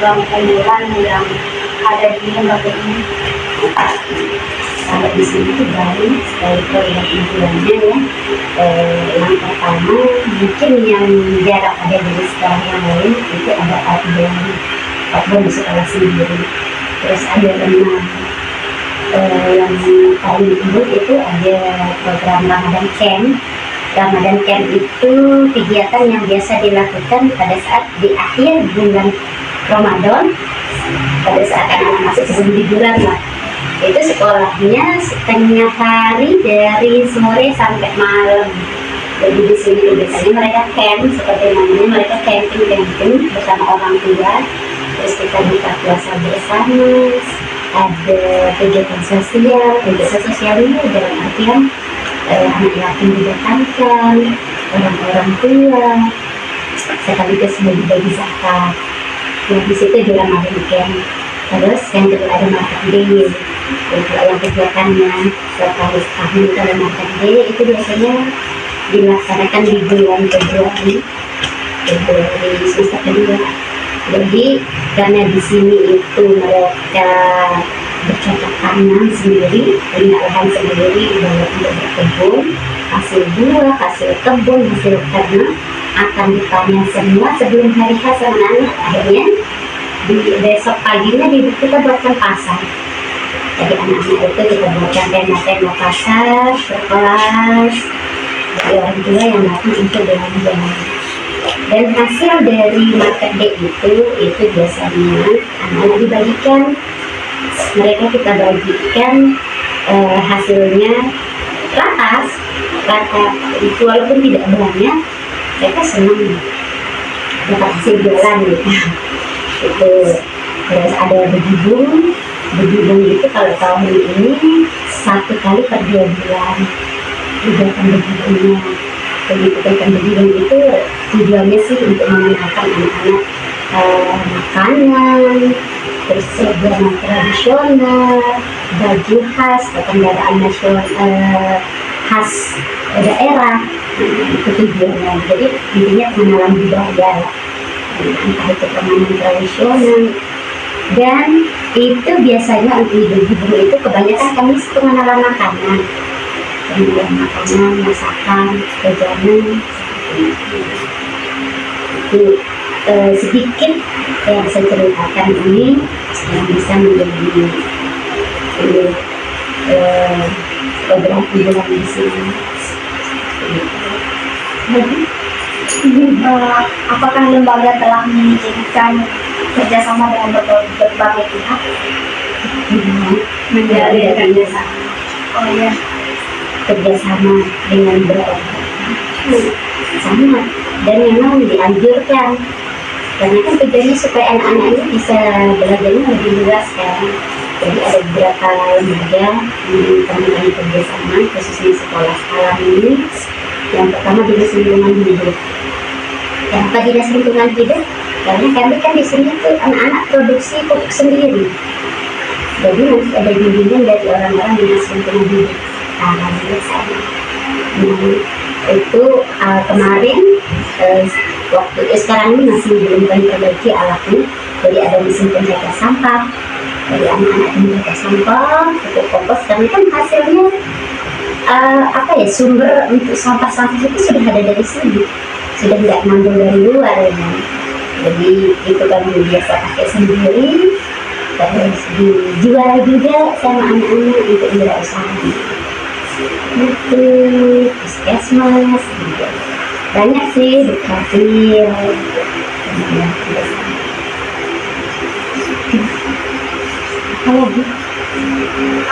program unggulan yang ada di lembaga ini? Kalau di sini tuh baru sekali program unggulannya ya. Yang pertama mungkin yang jarang ada di sekolah yang lain itu ada outbound di sekolah sendiri. Terus ada renang. Yang paling umum itu ada program Ramadan Camp. Ramadan Camp itu kegiatan yang biasa dilakukan pada saat di akhir bulan Ramadan, pada saat anak masuk sebelum liburan lah. Itu sekolahnya setengah hari dari sore sampai malam. Jadi di sini biasanya mereka camp, seperti namanya mereka camping bersama orang tua. Terus kita buka puasa bersama, ada kegiatan sosialnya dalam artian anak yatim didatangkan, orang-orang tua, sekaligus bagi zakat. Nah di situ di Ramadan Camp. Terus yang kedua ada Market Day. Untuk yang kegiatannya setelah tahun kalau Market Day itu biasanya dilaksanakan di bulan Februari semester kedua. Jadi karena di sini itu mereka bercocok tanam sendiri, punya lahan sendiri untuk berkebun, hasil buah, hasil kebun, hasil ternak akan dipanen semua sebelum hari H sama anak. Akhirnya di besok paginya kita buatkan pasar. Jadi anak-anak itu kita buatkan tenda-tenda pasar berkelas dari orang tua yang datang untuk belanja. Dan hasil dari Market Day itu biasanya anak-anak dibagikan. Mereka kita bagikan hasilnya rata itu walaupun tidak banyak, mereka senang dapat hasil jualan gitu. Itu terus ada begibung itu kalau tahun ini 1 kali per 2 bulan dibuatkan begibungnya. Begitu kan begibung itu tujuannya sih untuk mengenalkan anak-anak makanan, terus jajanan tradisional, baju khas, kendaraan nasional khas daerah, itu tujuannya. Jadi intinya pengenalan budaya, entah itu permainan tradisional. Dan itu biasanya untuk ibu-ibu itu kebanyakan kami pengenalan makanan, masakan, jajanan. Itu sedikit yang saya ceritakan ini yang bisa menjadi program unggulan di sini. Apakah lembaga telah menjadikan kerjasama dengan berbagai pihak? Menjalin kerjasama. Oh iya, Kerjasama dengan berbagai pihak. Sama. Dan memang dianjurkan karena kan tujuannya supaya anak-anak ini bisa belajarnya lebih luas kan. Jadi ada beberapa lembaga yang kami kerjasama khususnya sekolah alam ini. Yang pertama Dinas Lingkungan Hidup. Kenapa Dinas Lingkungan Hidup? Karena kami kan di sini tuh anak-anak produksi pupuk sendiri. Jadi nanti ada bimbingan dari orang-orang Dinas Lingkungan Hidup. Itu kemarin waktu sekarang ini masih belum diperbaiki alatnya. Jadi ada mesin penjaga sampah dari anak-anak penjaga sampah, pupuk kompos, karena kan hasilnya sumber untuk sampah-sampah itu sudah ada dari sini, sudah tidak ngambil dari luar ya. Jadi itu kan biasa pakai sendiri, terus dijual juga sama anak-anak untuk wirausaha. Itu puskesmas juga banyak sih, dukcapil. Apa lagi?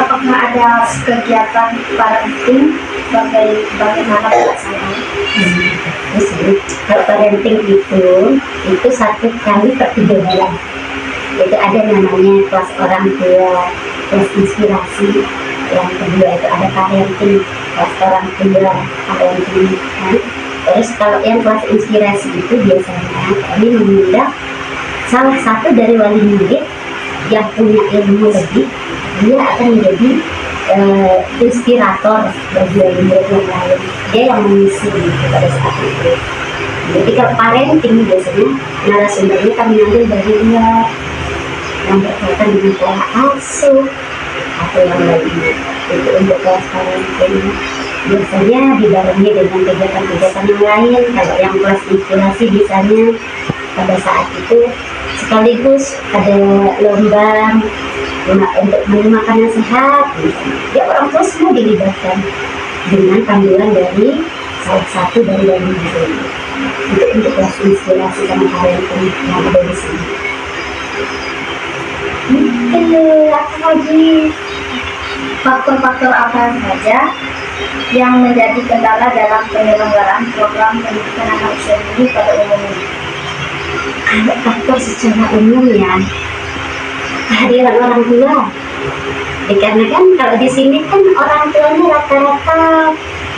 apakah ada kegiatan parenting bagaimana pelaksanaan? Kalau parenting itu 1 kali per 3 bulan. Itu ada namanya kelas orang tua, kelas inspirasi. Yang kedua itu ada parenting, kelas orang tua, parenting. Terus kalau yang kelas inspirasi itu biasanya kami mengundang salah satu dari wali murid yang punya ilmu lebih, dia akan menjadi inspirator bagi wali murid yang lain. Dia yang mengisi pada saat itu. Jadi kalau parenting biasanya narasumbernya kami ambil dari luar yang berkaitan dengan pola asuh atau yang lainnya. Itu untuk kelas parenting. Biasanya dibarengi dengan kegiatan-kegiatan yang lain. Kalau yang kelas inspirasi misalnya pada saat itu sekaligus ada lomba untuk menu makanan sehat. Ya orang tua semua dilibatkan dengan panduan dari salah satu dari guru untuk kelas inspirasi sama parenting yang ada di sini. Apa lagi faktor-faktor apa saja yang menjadi kendala dalam penyelenggaraan program pendidikan anak usia dini pada umumnya? Ada faktor secara umum ya, kehadiran orang tua. Karena kan kalau di sini kan orang tuanya rata-rata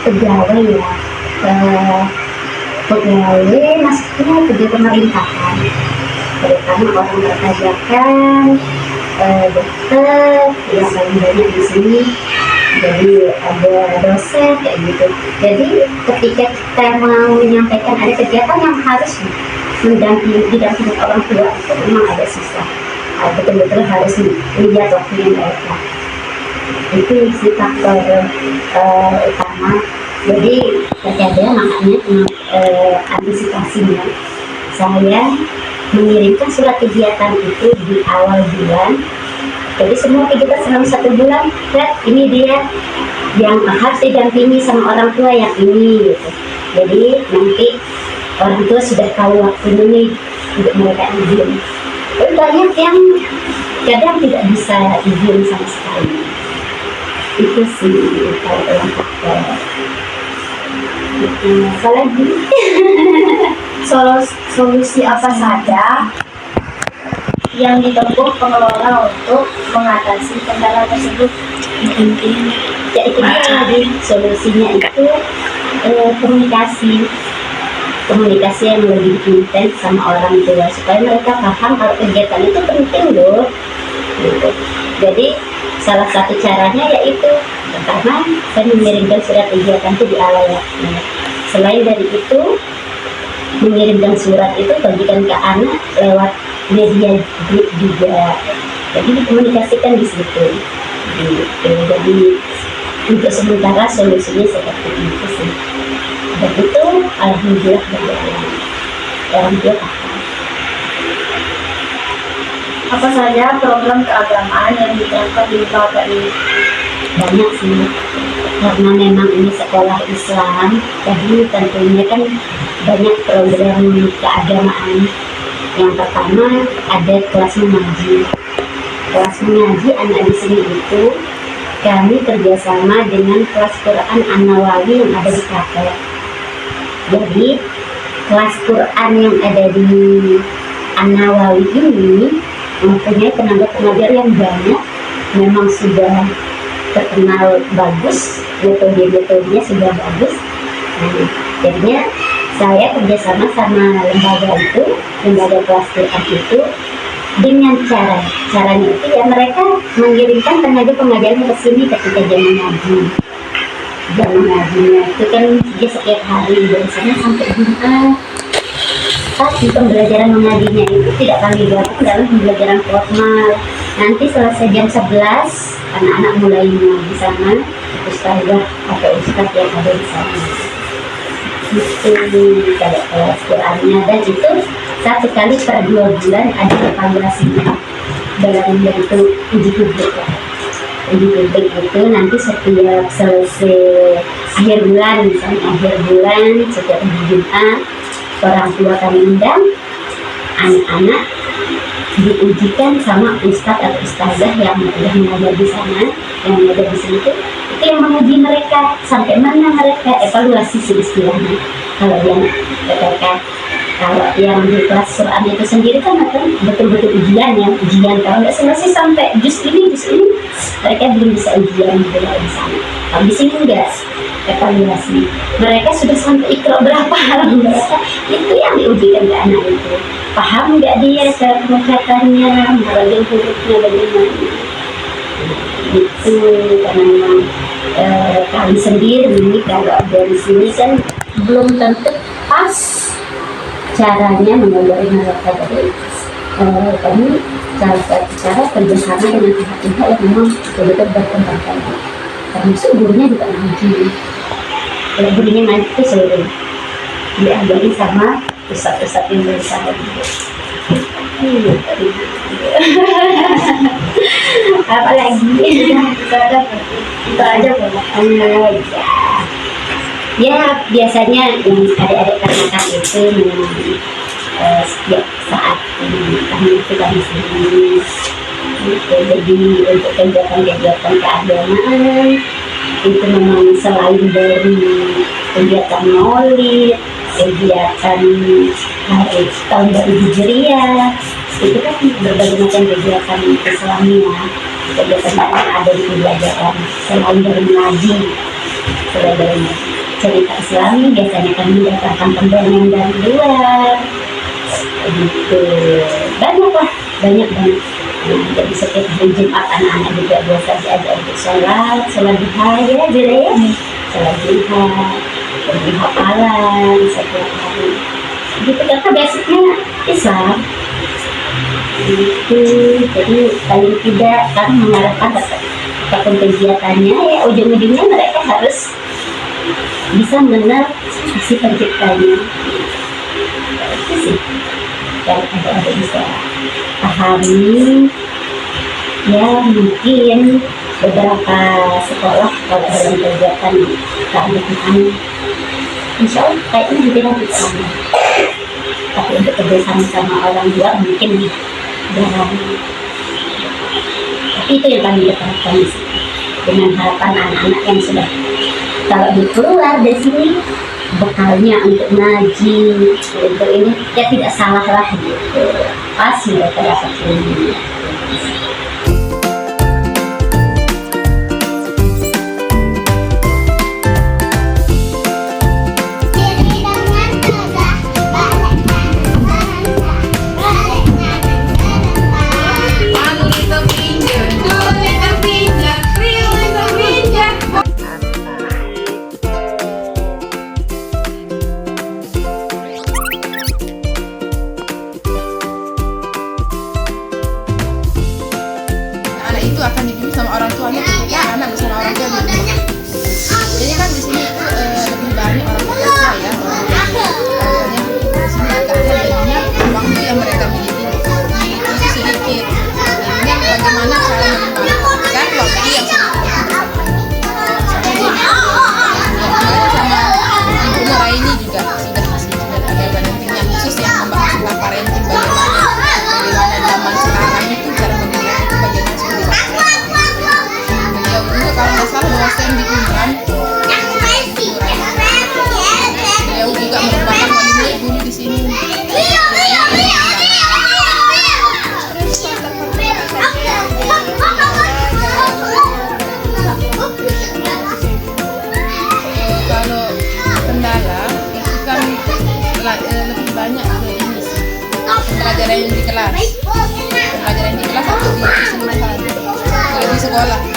pegawai ya, pegawai maksudnya pegawai pemerintahan, terutama orang berpajakan, dokter yang paling banyak di sini. Jadi ada dosen kayak gitu. Jadi ketika kita mau menyampaikan ada kegiatan yang harus didampingi orang tua, itu memang ada susah. Betul-betul harus lihat waktunya mereka. Itu si faktor utama. Jadi terkadang makanya antisipasinya saya mengirimkan surat kegiatan itu di awal bulan. Jadi semua kegiatan selama 1 bulan, ini dia yang harus didampingi sama orang tua yang ini gitu. Jadi nanti orang tua sudah tahu waktunya nih untuk mereka izin. Tapi banyak yang kadang tidak bisa izin sama sekali. Itu sih kalau dalam faktor. Apalagi solusi apa saja yang ditempuh pengelola untuk mengatasi kendala tersebut? Ya itu tadi solusinya itu komunikasi yang lebih intens sama orang tua supaya mereka paham kalau kegiatan itu penting loh gitu. Jadi salah satu caranya yaitu pertama saya mengirimkan surat kegiatan itu di awal waktu. Selain dari itu mengirimkan surat itu bagikan ke anak lewat media grup juga. Jadi dikomunikasikan di situ. Jadi untuk sementara solusinya seperti itu sih. Dan itu alhamdulillah berjalan. Orang tua paham. Apa saja program keagamaan yang diterapkan di lembaga ini? Banyak sih, karena memang ini sekolah Islam, jadi tentunya kan banyak program keagamaan. Yang pertama ada kelas mengaji. Kelas mengaji anak di sini itu kami kerjasama dengan kelas Quran An-Nawawi yang ada di kafe. Jadi kelas Quran yang ada di An-Nawawi ini mempunyai tenaga pengajar yang banyak, memang sudah terkenal bagus, metodenya sudah bagus. Nah, jadinya saya kerjasama sama lembaga kelas Quran itu dengan caranya itu ya mereka mengirimkan tenaga pengajarnya ke sini ketika jam mengaji. Jam mengajinya itu kan dia setiap hari dari sana sampai Jumat. Tapi pembelajaran mengajinya itu tidak kami gabung dalam pembelajaran formal. Nanti selesai jam 11 anak-anak mulai di sana, ustazah atau ustaz yang ada di sana. Itu kalau kelas Qurannya, dan itu satu kali per 2 bulan ada evaluasinya dalam bentuk uji publik. Uji publik itu nanti setiap selesai akhir bulan, misalnya akhir bulan setiap Jumat, orang tua kami undang anak-anak diujikan sama ustadz atau ustazah yang mengajar di sana, yang mengajar di sini itu yang menguji mereka sampai mana mereka evaluasi istilahnya. Kalau yang katakan kalau yang di kelas Quran itu sendiri kan betul-betul ujian kalau nggak selesai sampai juz ini mereka belum bisa ujian di sana. Kalau di sini enggak evaluasi, mereka sudah sampai ikro berapa halaman mereka, itu yang diujikan ke anak itu. Paham nggak dia cara pengucapannya, merajal hurufnya bagaimana. Itu karena memang kami sendiri kalau dari sini kan belum tentu pas caranya mengelola tadi kami salah satu cara kerjasama dengan pihak-pihak yang memang betul-betul berkembang, termasuk gurunya juga ngaji. Kalau gurunya ngaji itu seluruh diajari sama pusat-pusat yang bersama juga. Apa lagi? Itu aja boleh. Ya biasanya yang adik-adik termakan itu memang setiap saat kami sudah di sini. Jadi untuk kegiatan-kegiatan keagamaan itu memang selain dari kegiatan maulid, kegiatan hari tahun baru Hijriah, itu kan berbagai macam kegiatan Islamiyah, kegiatan yang ada di pembelajaran selain dari mengaji, selain dari cerita Islami biasanya kami datangkan pembelian dari luar, gitu banyak banget. Jadi setiap hari Jumat anak-anak juga biasa diajak untuk sholat duha ya, sholat duha, bagi hafalan setiap hari. Gitu karena basicnya Islam. Gitu. Jadi paling tidak kami mengharapkan apapun kegiatannya ya ujung-ujungnya mereka harus bisa mengenal isi penciptanya. Itu sih yang ada bisa pahami. Ya mungkin beberapa sekolah kalau dalam kegiatan keagamaan insya Allah kayaknya juga nanti sama, tapi untuk kerjasama sama orang tua mungkin jarang. Tapi itu yang kami harapkan dengan harapan anak-anak yang sudah kalau keluar dari sini bekalnya untuk ngaji untuk ini ya tidak salah lah gitu, pas mereka dapat ini. Itu akan dibimbing sama orang tuanya, ya anak bersama orang tua dibimbing. Jadi kan di sini itu lebih banyak orang tua ya, orang tuanya di sini agak jadinya waktu yang mereka miliki itu sedikit. Jadinya bagaimana cara mengembangkan waktu yang sedikit. Sama Ibu Nuraini juga sudah ada parenting yang khusus yang membahas tentang parenting bagaimana zaman sekarang itu cara mendidik itu bagaimana seperti itu. Beliau juga kalau nggak salah dosen di Unran. Beliau juga merupakan wali guru di sini. Kalau kendala itu kan lebih banyak ke ini sih. Pelajaran yang di kelas atau di sekolah.